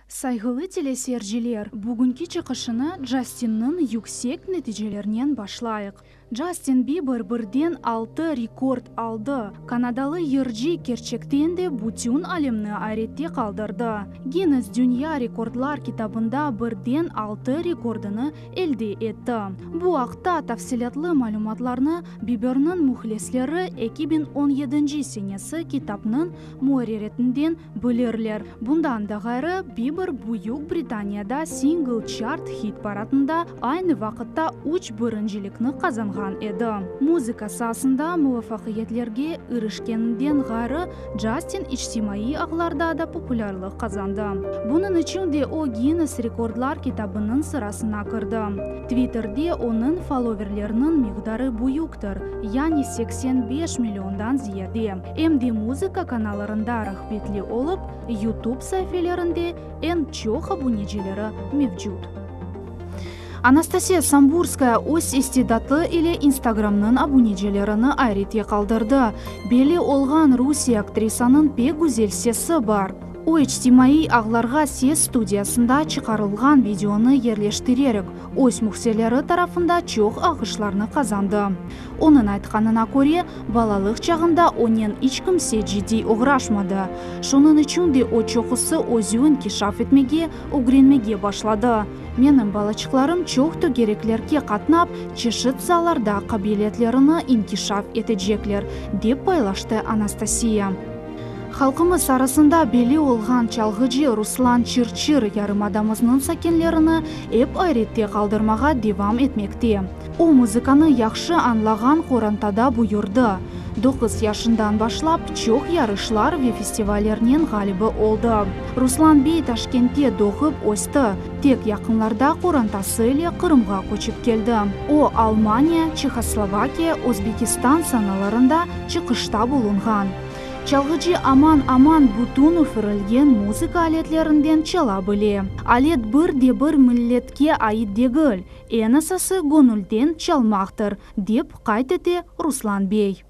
Сайгылы телесержилер, бүгінгі чықышыны Джастинның yüksek нәтижелерінен башлайық. Джастин Бибер бірден 6 рекорд алды. Канадалы йыржи керчектен де бүтін әлемні айретте қалдырды. Гиннес Дүния рекордлар китабында бірден 6 рекордыны елде етті. Бұл ақта тәфсилатлы малуматларны Биберның мұхлеслері 2017 сенесі китапның муэреретінден білерлер. Бұндан да ғайры Бибер Бүйік Британияда сингл чарт хит паратында айны вақытта 3 біріншілікні қазанған еді. Музыка сасында муафақиятлерге үрішкенінден ғайры Джастин ичтимаи ағларда да популярлық қазанды. Бұның үшін де о Гиннес рекордлар китабының сырасына кірді. Твиттерде оның фолловерлерінің миғдары бұйықтыр, яғни 85 миллиондан зияде. Әмде музыка каналарында рахбетлі олып, YouTube сайфелерінде en çok abunecileri mevcut. Анастасия Самбурская өз истидаты или Инстаграмның абунечелеріні айретте қалдырды. Белі олған Русия актрисаның пек güzel сесі бар. О ичтимаи ағларға сес студиясында чықарылған видеоны ерлештірерік, өз мұхселері тарафында чоқ ағышларны қазанды. Оның айтқанына көре, балалық чағында онен ичкімсе жиди оғрашмады. Шонын үшін де о чоқысы өзуін кешаф етмеге, угренмеге башлады. Менің балачықларым чоқ түгереклерге қатнап, чешіт заларда қабилетлеріні инкишаф етеджеклер, деп байлашты Анастасия. Халқымыз арасында белі олған чалғыжы Руслан Чырчыр ярымадамызның сәкенлеріні әп айретте қалдырмаға девам етмекте. О музыканы яқшы анлаған қорантада бұйырды. 9 яшындан башлап чоқ ярышлар ве фестивалернен ғалибі олды. Руслан Бей Ташкентте доғып осты. Тек яқынларда қорантасы еле Қырымға көчіп келді. О Алмания, Чехословакия, Өзбекистан саналарында чықышта болынған. Чалғычы аман-аман бұтын үфірілген музыка алетлерінден чала біле. Алет бір миллетке айт дегіл, ән асасы гонүлден чалмақтыр, деп қайтеті Руслан Бей.